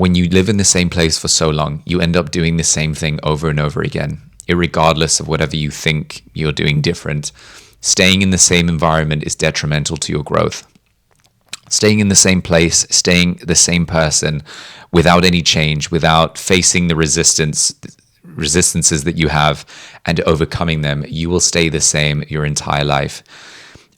when you live in the same place for so long, you end up doing the same thing over and over again, irregardless of whatever you think you're doing different. Staying in the same environment is detrimental to your growth. Staying in the same place, staying the same person without any change, without facing the resistances that you have and overcoming them, you will stay the same your entire life.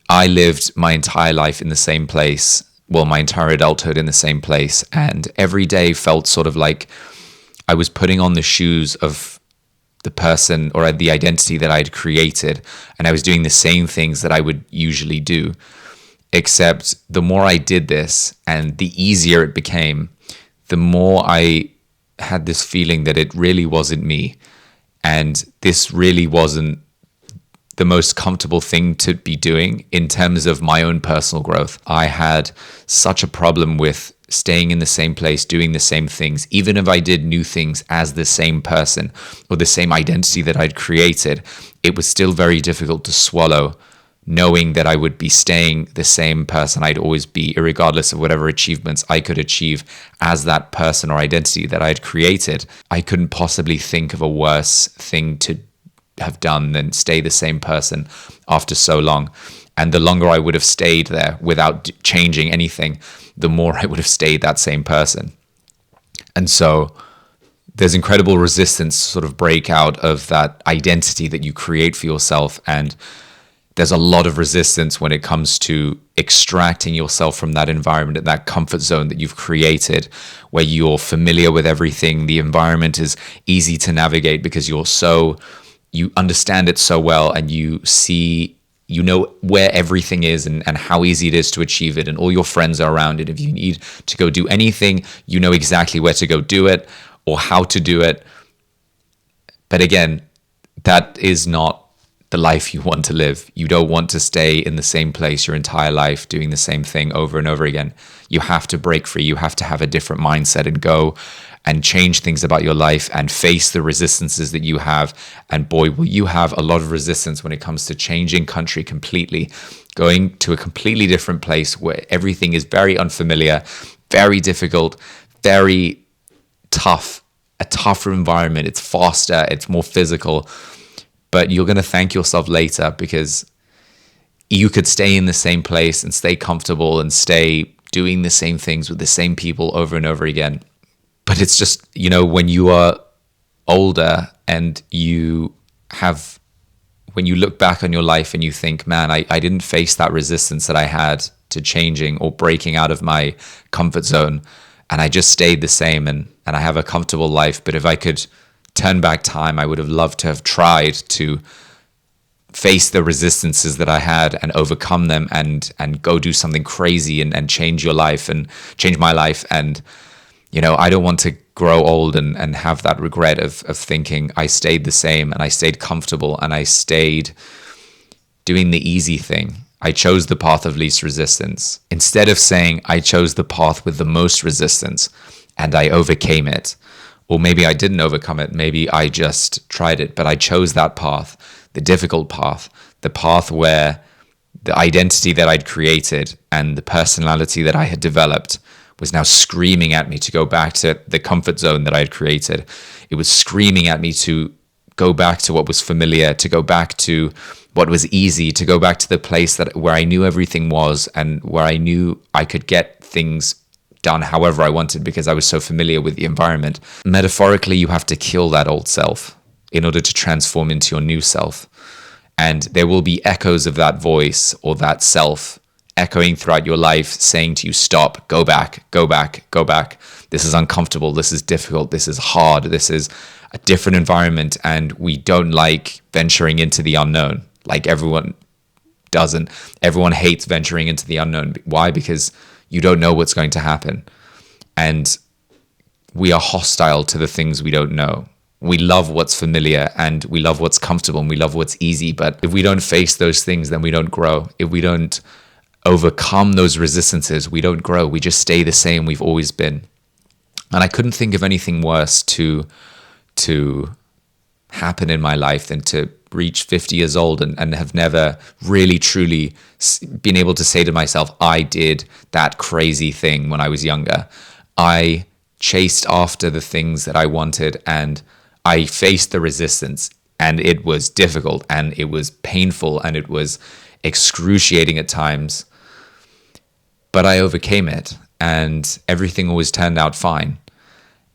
I lived my entire life in the same place, well, my entire adulthood in the same place, and every day felt sort of like I was putting on the shoes of the person or the identity that I'd created, and I was doing the same things that I would usually do. Except the more I did this and the easier it became, the more I had this feeling that it really wasn't me. And this really wasn't the most comfortable thing to be doing in terms of my own personal growth. I had such a problem with staying in the same place, doing the same things, even if I did new things as the same person or the same identity that I'd created, it was still very difficult to swallow, knowing that I would be staying the same person I'd always be, regardless of whatever achievements I could achieve as that person or identity that I'd created. I couldn't possibly think of a worse thing to have done than stay the same person after so long. And the longer I would have stayed there without changing anything, the more I would have stayed that same person. And so there's incredible resistance to sort of break out of that identity that you create for yourself. And there's a lot of resistance when it comes to extracting yourself from that environment and that comfort zone that you've created, where you're familiar with everything. The environment is easy to navigate because you understand it so well, and you know where everything is and how easy it is to achieve it, and all your friends are around it. If you need to go do anything, you know exactly where to go do it or how to do it. But again, that is not the life you want to live. You don't want to stay in the same place your entire life doing the same thing over and over again. You have to break free. You have to have a different mindset and go and change things about your life and face the resistances that you have. And boy, will you have a lot of resistance when it comes to changing country completely, going to a completely different place where everything is very unfamiliar, very difficult, very tough, a tougher environment. It's faster, it's more physical. But you're going to thank yourself later, because you could stay in the same place and stay comfortable and stay doing the same things with the same people over and over again. But it's just, when you are older and when you look back on your life and you think, man, I didn't face that resistance that I had to changing or breaking out of my comfort zone, and I just stayed the same, and I have a comfortable life. But if I could turn back time, I would have loved to have tried to face the resistances that I had and overcome them and go do something crazy and change your life and change my life. And, I don't want to grow old and have that regret of thinking I stayed the same and I stayed comfortable and I stayed doing the easy thing. I chose the path of least resistance, instead of saying I chose the path with the most resistance and I overcame it. Or maybe I didn't overcome it. Maybe I just tried it, but I chose that path, the difficult path, the path where the identity that I'd created and the personality that I had developed was now screaming at me to go back to the comfort zone that I had created. It was screaming at me to go back to what was familiar, to go back to what was easy, to go back to the place where I knew everything was and where I knew I could get things done however I wanted because I was so familiar with the environment. Metaphorically, you have to kill that old self in order to transform into your new self. And there will be echoes of that voice or that self echoing throughout your life, saying to you, stop, go back, go back, go back. This is uncomfortable. This is difficult. This is hard. This is a different environment. And we don't like venturing into the unknown. Like everyone doesn't. Everyone hates venturing into the unknown. Why? Because you don't know what's going to happen. And we are hostile to the things we don't know. We love what's familiar and we love what's comfortable and we love what's easy. But if we don't face those things, then we don't grow. If we don't overcome those resistances, we don't grow. We just stay the same we've always been. And I couldn't think of anything worse to happen in my life than to reach 50 years old and have never really truly been able to say to myself, I did that crazy thing when I was younger. I chased after the things that I wanted, and I faced the resistance, and it was difficult, and it was painful, and it was excruciating at times. But I overcame it, and everything always turned out fine.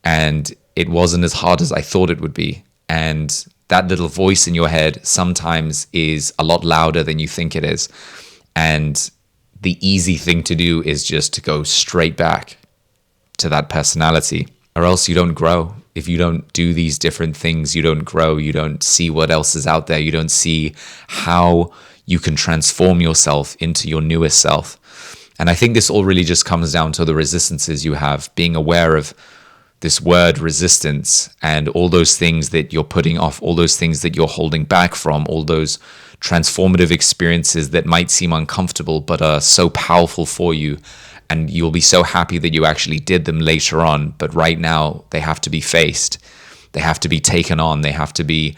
And it wasn't as hard as I thought it would be. And that little voice in your head sometimes is a lot louder than you think it is. And the easy thing to do is just to go straight back to that personality, or else you don't grow. If you don't do these different things, you don't grow. You don't see what else is out there. You don't see how you can transform yourself into your newest self. And I think this all really just comes down to the resistances you have, being aware of this word resistance and all those things that you're putting off, all those things that you're holding back from, all those transformative experiences that might seem uncomfortable but are so powerful for you. And you'll be so happy that you actually did them later on. But right now, they have to be faced. They have to be taken on. They have to be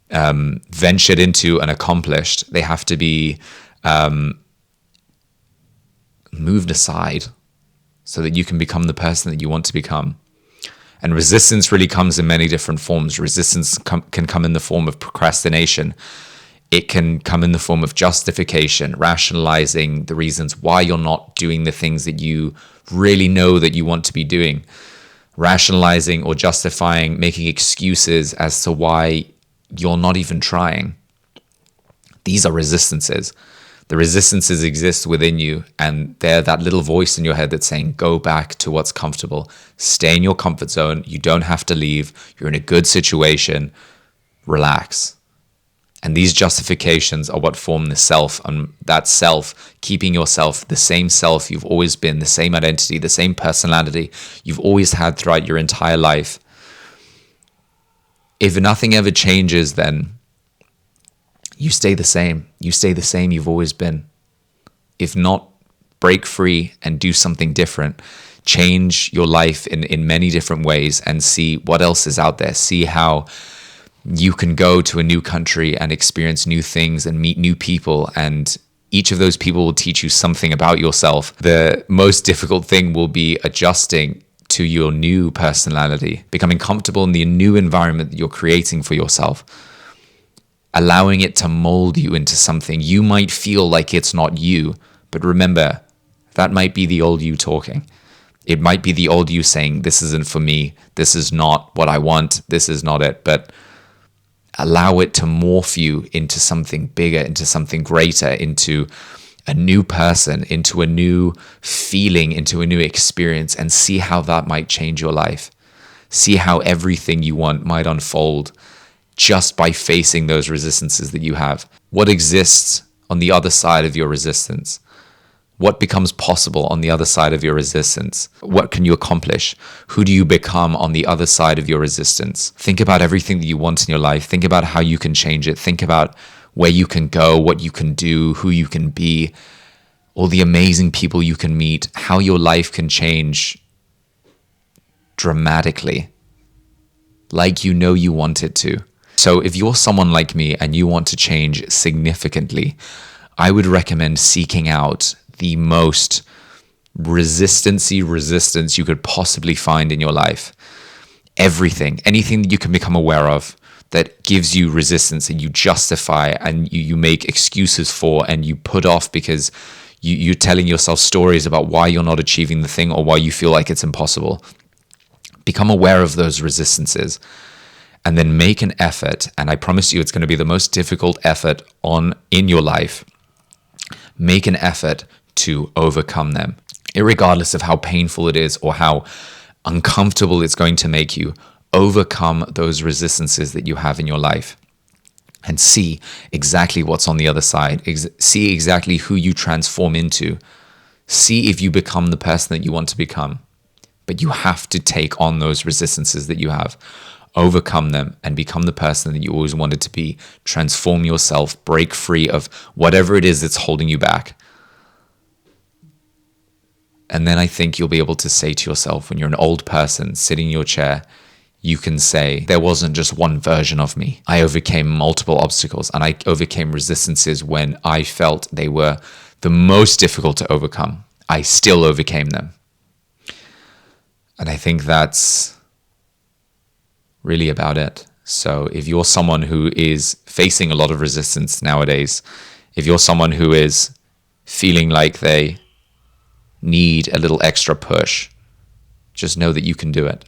ventured into and accomplished. They have to be moved aside so that you can become the person that you want to become. And resistance really comes in many different forms. Resistance can come in the form of procrastination. It can come in the form of justification, rationalizing the reasons why you're not doing the things that you really know that you want to be doing. Rationalizing or justifying, making excuses as to why you're not even trying. These are resistances. The resistances exist within you, and they're that little voice in your head that's saying, go back to what's comfortable. Stay in your comfort zone. You don't have to leave. You're in a good situation. Relax. And these justifications are what form the self, and that self, keeping yourself the same self you've always been, the same identity, the same personality you've always had throughout your entire life. If nothing ever changes, then you stay the same. You stay the same you've always been. If not, break free and do something different. Change your life in many different ways and see what else is out there. See how you can go to a new country and experience new things and meet new people, and each of those people will teach you something about yourself. The most difficult thing will be adjusting to your new personality, becoming comfortable in the new environment that you're creating for yourself, allowing it to mold you into something. You might feel like it's not you, but remember, that might be the old you talking. It might be the old you saying, this isn't for me, this is not what I want, this is not it. But allow it to morph you into something bigger, into something greater, into a new person, into a new feeling, into a new experience, and see how that might change your life. See how everything you want might unfold just by facing those resistances that you have. What exists on the other side of your resistance? What becomes possible on the other side of your resistance? What can you accomplish? Who do you become on the other side of your resistance? Think about everything that you want in your life. Think about how you can change it. Think about where you can go, what you can do, who you can be, all the amazing people you can meet, how your life can change dramatically, like you know you want it to. So if you're someone like me and you want to change significantly, I would recommend seeking out the most resistance you could possibly find in your life. Anything that you can become aware of that gives you resistance and you justify and you make excuses for and you put off because you're telling yourself stories about why you're not achieving the thing or why you feel like it's impossible. Become aware of those resistances and then make an effort. And I promise you, it's going to be the most difficult effort in your life. Make an effort to overcome them, irregardless of how painful it is or how uncomfortable it's going to make you. Overcome those resistances that you have in your life and see exactly what's on the other side. See exactly who you transform into. See if you become the person that you want to become. But you have to take on those resistances that you have. Overcome them and become the person that you always wanted to be. Transform yourself, break free of whatever it is that's holding you back. And then I think you'll be able to say to yourself, when you're an old person sitting in your chair, you can say, there wasn't just one version of me. I overcame multiple obstacles and I overcame resistances when I felt they were the most difficult to overcome. I still overcame them. And I think that's really about it. So if you're someone who is facing a lot of resistance nowadays, if you're someone who is feeling like they need a little extra push, just know that you can do it.